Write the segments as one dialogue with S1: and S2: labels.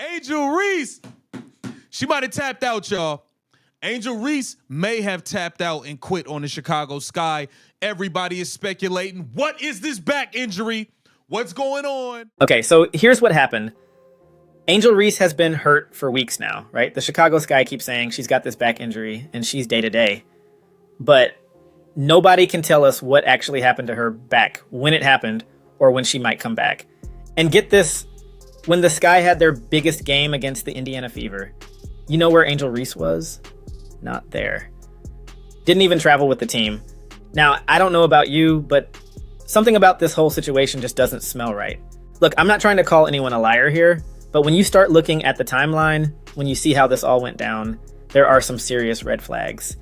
S1: Angel Reese, she might have tapped out, y'all. Angel Reese may have tapped out and quit on the Chicago Sky. Everybody is speculating. What is this back injury? What's going on?
S2: Okay, so here's what happened. Angel Reese has been hurt for weeks now, right? The Chicago Sky keeps saying she's got this back injury and she's day-to-day. But nobody can tell us what actually happened to her back, when it happened, or when she might come back. And get this, when the Sky had their biggest game against the Indiana Fever, you know where Angel Reese was? Not there. Didn't even travel with the team. Now, I don't know about you, but something about this whole situation just doesn't smell right. Look, I'm not trying to call anyone a liar here, but when you start looking at the timeline, when you see how this all went down, there are some serious red flags.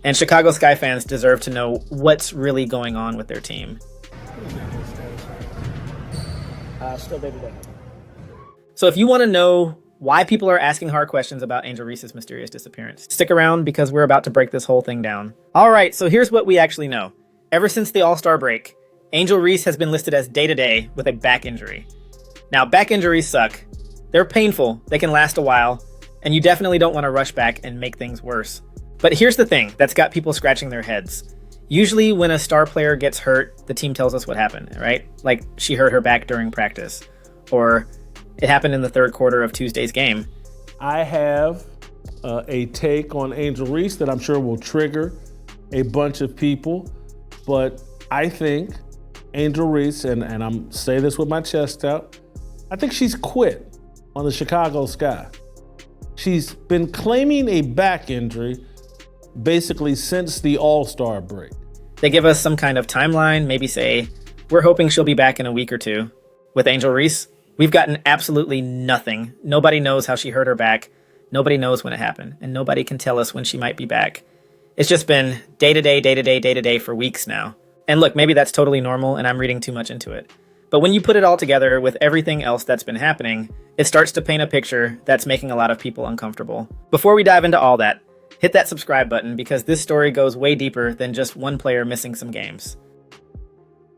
S2: And Chicago Sky fans deserve to know what's really going on with their team.
S3: Still day-to-day.
S2: So if you want to know why people are asking hard questions about Angel Reese's mysterious disappearance, stick around because we're about to break this whole thing down. All right, so here's what we actually know. Ever since the All-Star break, Angel Reese has been listed as day-to-day with a back injury. Now, back injuries suck. They're painful, they can last a while, and you definitely don't want to rush back and make things worse. But here's the thing that's got people scratching their heads. Usually when a star player gets hurt, the team tells us what happened, right? Like she hurt her back during practice, or it happened in the third quarter of Tuesday's game.
S4: I have a take on Angel Reese that I'm sure will trigger a bunch of people, but I think Angel Reese, and I'm saying this with my chest out, I think she's quit on the Chicago Sky. She's been claiming a back injury basically since the All-Star break.
S2: They give us some kind of timeline, maybe say, we're hoping she'll be back in a week or two. With Angel Reese, we've gotten absolutely nothing. Nobody knows how she hurt her back. Nobody knows when it happened, and nobody can tell us when she might be back. It's just been day-to-day, day-to-day, day-to-day for weeks now. And look, maybe that's totally normal and I'm reading too much into it. But when you put it all together with everything else that's been happening, it starts to paint a picture that's making a lot of people uncomfortable. Before we dive into all that, hit that subscribe button because this story goes way deeper than just one player missing some games.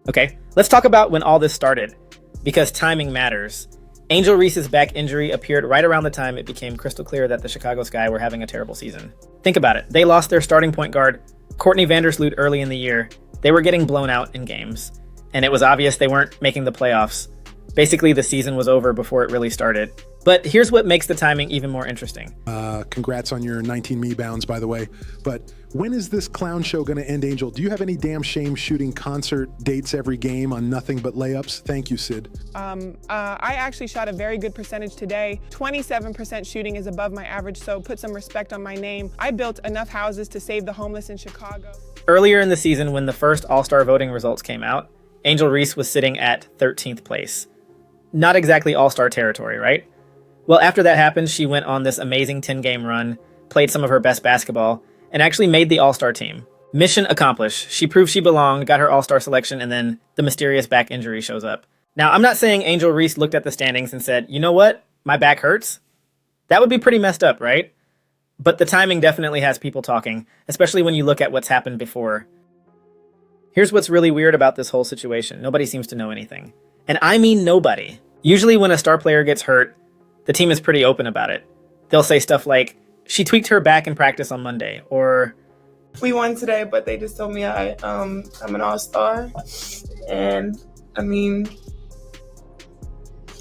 S2: Okay, let's talk about when all this started, because timing matters. Angel Reese's back injury appeared right around the time it became crystal clear that the Chicago Sky were having a terrible season. Think about it. They lost their starting point guard, Courtney Vandersloot, early in the year. They were getting blown out in games, and it was obvious they weren't making the playoffs. Basically, the season was over before it really started. But here's what makes the timing even more interesting.
S5: Congrats on your 19 rebounds, by the way. But when is this clown show going to end, Angel? Do you have any damn shame shooting concert dates every game on nothing but layups? Thank you, Sid.
S6: I actually shot a very good percentage today. 27% shooting is above my average, so put some respect on my name. I built enough houses to save the homeless in Chicago.
S2: Earlier in the season, when the first All-Star voting results came out, Angel Reese was sitting at 13th place. Not exactly All-Star territory, right? Well, after that happened, she went on this amazing 10-game run, played some of her best basketball, and actually made the All-Star team. Mission accomplished. She proved she belonged, got her All-Star selection, and then the mysterious back injury shows up. Now, I'm not saying Angel Reese looked at the standings and said, you know what? My back hurts. That would be pretty messed up, right? But the timing definitely has people talking, especially when you look at what's happened before. Here's what's really weird about this whole situation. Nobody seems to know anything. And I mean nobody. Usually when a star player gets hurt, the team is pretty open about it. They'll say stuff like, she tweaked her back in practice on Monday, or
S7: we won today, but they just told me I'm an all-star. And I mean,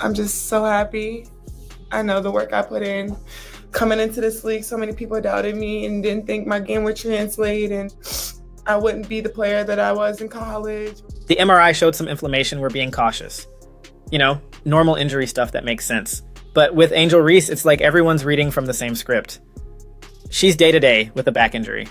S7: I'm just so happy. I know the work I put in. Coming into this league, so many people doubted me and didn't think my game would translate and I wouldn't be the player that I was in college.
S2: The MRI showed some inflammation. We're being cautious. You know, normal injury stuff that makes sense. But with Angel Reese, it's like everyone's reading from the same script. She's day-to-day with a back injury.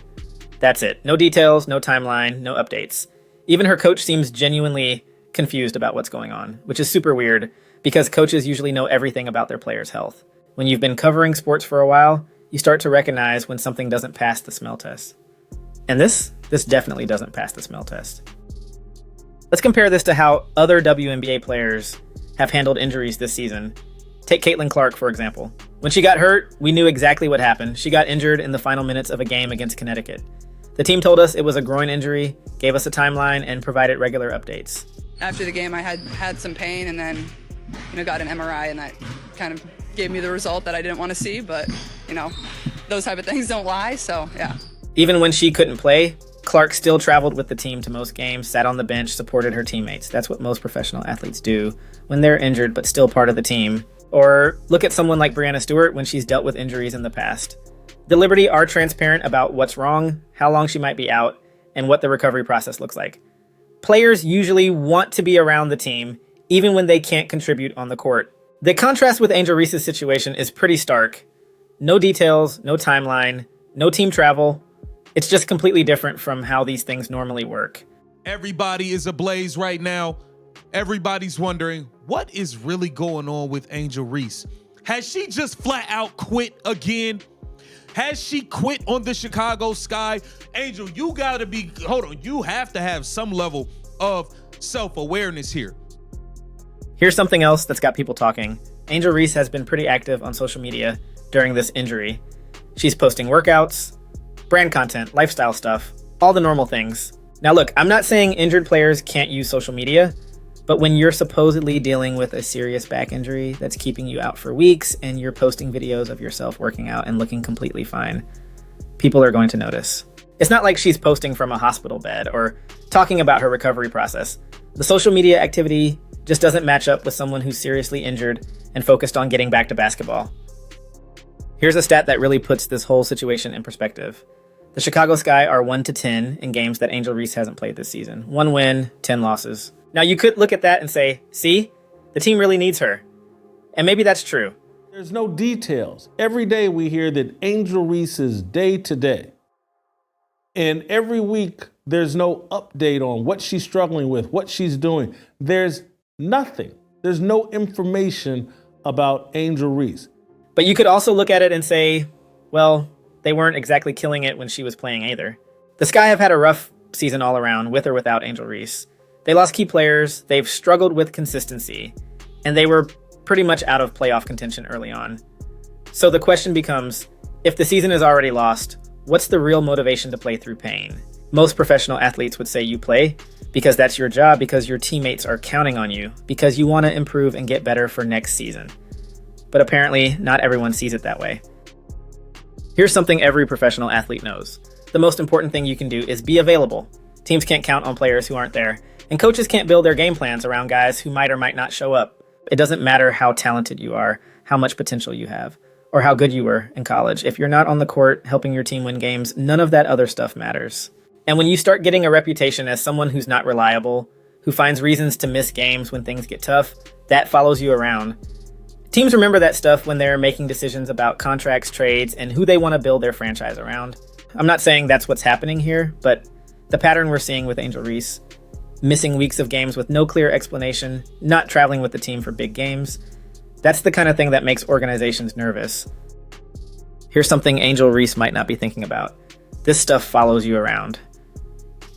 S2: That's it. No details, no timeline, no updates. Even her coach seems genuinely confused about what's going on, which is super weird because coaches usually know everything about their players' health. When you've been covering sports for a while, you start to recognize when something doesn't pass the smell test. And this definitely doesn't pass the smell test. Let's compare this to how other WNBA players have handled injuries this season. Take Caitlin Clark, for example. When she got hurt, we knew exactly what happened. She got injured in the final minutes of a game against Connecticut. The team told us it was a groin injury, gave us a timeline, and provided regular updates.
S8: After the game, I had some pain and then, got an MRI, and that kind of gave me the result that I didn't want to see, but, you know, those type of things don't lie, so yeah.
S2: Even when she couldn't play, Clark still traveled with the team to most games, sat on the bench, supported her teammates. That's what most professional athletes do when they're injured but still part of the team. Or look at someone like Breanna Stewart when she's dealt with injuries in the past. The Liberty are transparent about what's wrong, how long she might be out, and what the recovery process looks like. Players usually want to be around the team, even when they can't contribute on the court. The contrast with Angel Reese's situation is pretty stark. No details, no timeline, no team travel. It's just completely different from how these things normally work.
S1: Everybody is ablaze right now. Everybody's wondering, what is really going on with Angel Reese? Has she just flat out quit again? Has she quit on the Chicago Sky? Angel, you gotta be, hold on, you have to have some level of self-awareness here.
S2: Here's something else that's got people talking. Angel Reese has been pretty active on social media during this injury. She's posting workouts, brand content, lifestyle stuff, all the normal things. Now look, I'm not saying injured players can't use social media, but when you're supposedly dealing with a serious back injury that's keeping you out for weeks and you're posting videos of yourself working out and looking completely fine, people are going to notice. It's not like she's posting from a hospital bed or talking about her recovery process. The social media activity just doesn't match up with someone who's seriously injured and focused on getting back to basketball. Here's a stat that really puts this whole situation in perspective. The Chicago Sky are 1-10 in games that Angel Reese hasn't played this season. 1 win, 10 losses. Now you could look at that and say, see, the team really needs her. And maybe that's true.
S4: There's no details. Every day we hear that Angel Reese is day to day. And every week there's no update on what she's struggling with, what she's doing. There's nothing. There's no information about Angel Reese.
S2: But you could also look at it and say, well, they weren't exactly killing it when she was playing either. The Sky have had a rough season all around, with or without Angel Reese. They lost key players, they've struggled with consistency, and they were pretty much out of playoff contention early on. So the question becomes, if the season is already lost, what's the real motivation to play through pain? Most professional athletes would say you play because that's your job, because your teammates are counting on you, because you want to improve and get better for next season. But apparently, not everyone sees it that way. Here's something every professional athlete knows. The most important thing you can do is be available. Teams can't count on players who aren't there, and coaches can't build their game plans around guys who might or might not show up. It doesn't matter how talented you are, how much potential you have, or how good you were in college. If you're not on the court helping your team win games, none of that other stuff matters. And when you start getting a reputation as someone who's not reliable, who finds reasons to miss games when things get tough, that follows you around. Teams remember that stuff when they're making decisions about contracts, trades, and who they want to build their franchise around. I'm not saying that's what's happening here, but the pattern we're seeing with Angel Reese, missing weeks of games with no clear explanation, not traveling with the team for big games, that's the kind of thing that makes organizations nervous. Here's something Angel Reese might not be thinking about. This stuff follows you around.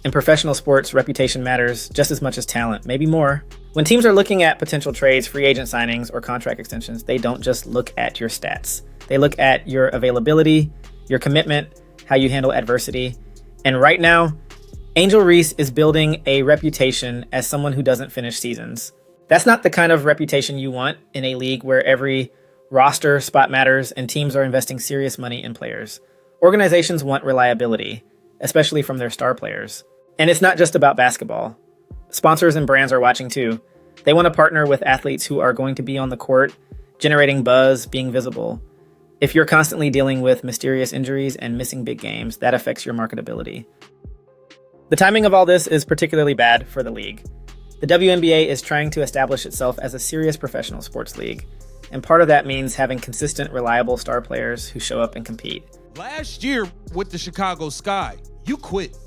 S2: In professional sports, reputation matters just as much as talent, maybe more. When teams are looking at potential trades, free agent signings, or contract extensions, they don't just look at your stats. They look at your availability, your commitment, how you handle adversity. And right now, Angel Reese is building a reputation as someone who doesn't finish seasons. That's not the kind of reputation you want in a league where every roster spot matters and teams are investing serious money in players. Organizations want reliability, especially from their star players. And it's not just about basketball. Sponsors and brands are watching too. They want to partner with athletes who are going to be on the court, generating buzz, being visible. If you're constantly dealing with mysterious injuries and missing big games, that affects your marketability. The timing of all this is particularly bad for the league. The WNBA is trying to establish itself as a serious professional sports league, and part of that means having consistent, reliable star players who show up and compete.
S1: Last year with the Chicago Sky, you quit.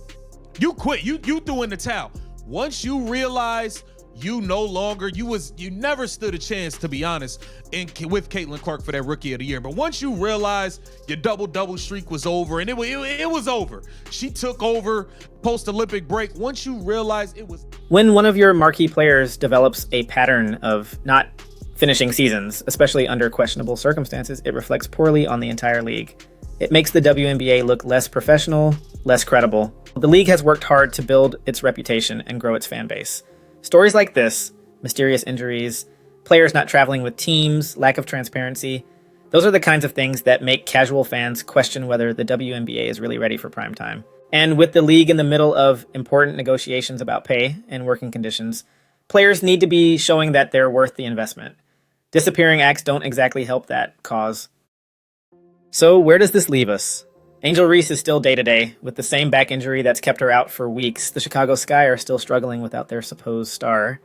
S1: You quit. You threw in the towel. Once you realized you never stood a chance, to be honest, with Caitlin Clark for that Rookie of the Year. But once you realized your double streak was over, and it was over. She took over post-Olympic break. Once you realized it was...
S2: When one of your marquee players develops a pattern of not finishing seasons, especially under questionable circumstances, it reflects poorly on the entire league. It makes the WNBA look less professional, less credible. The league has worked hard to build its reputation and grow its fan base. Stories like this, mysterious injuries, players not traveling with teams, lack of transparency. Those are the kinds of things that make casual fans question whether the WNBA is really ready for prime time. And with the league in the middle of important negotiations about pay and working conditions, players need to be showing that they're worth the investment. Disappearing acts don't exactly help that cause. So where does this leave us? Angel Reese is still day-to-day. With the same back injury that's kept her out for weeks, the Chicago Sky are still struggling without their supposed star.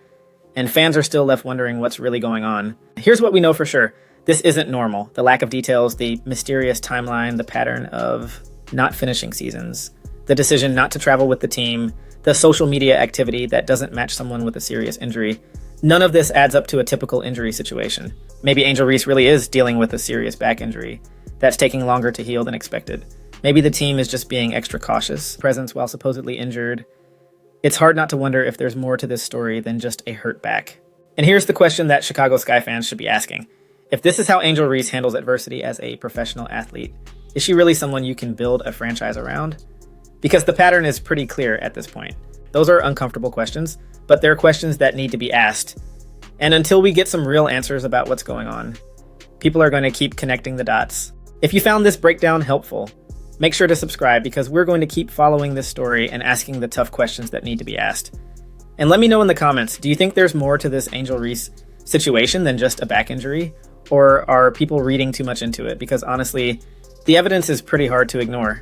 S2: And fans are still left wondering what's really going on. Here's what we know for sure. This isn't normal. The lack of details, the mysterious timeline, the pattern of not finishing seasons, the decision not to travel with the team, the social media activity that doesn't match someone with a serious injury. None of this adds up to a typical injury situation. Maybe Angel Reese really is dealing with a serious back injury that's taking longer to heal than expected. Maybe the team is just being extra cautious, presence while supposedly injured. It's hard not to wonder if there's more to this story than just a hurt back. And here's the question that Chicago Sky fans should be asking. If this is how Angel Reese handles adversity as a professional athlete, is she really someone you can build a franchise around? Because the pattern is pretty clear at this point. Those are uncomfortable questions, but they're questions that need to be asked. And until we get some real answers about what's going on, people are going to keep connecting the dots. If you found this breakdown helpful, make sure to subscribe because we're going to keep following this story and asking the tough questions that need to be asked. And let me know in the comments, do you think there's more to this Angel Reese situation than just a back injury? Or are people reading too much into it? Because honestly, the evidence is pretty hard to ignore.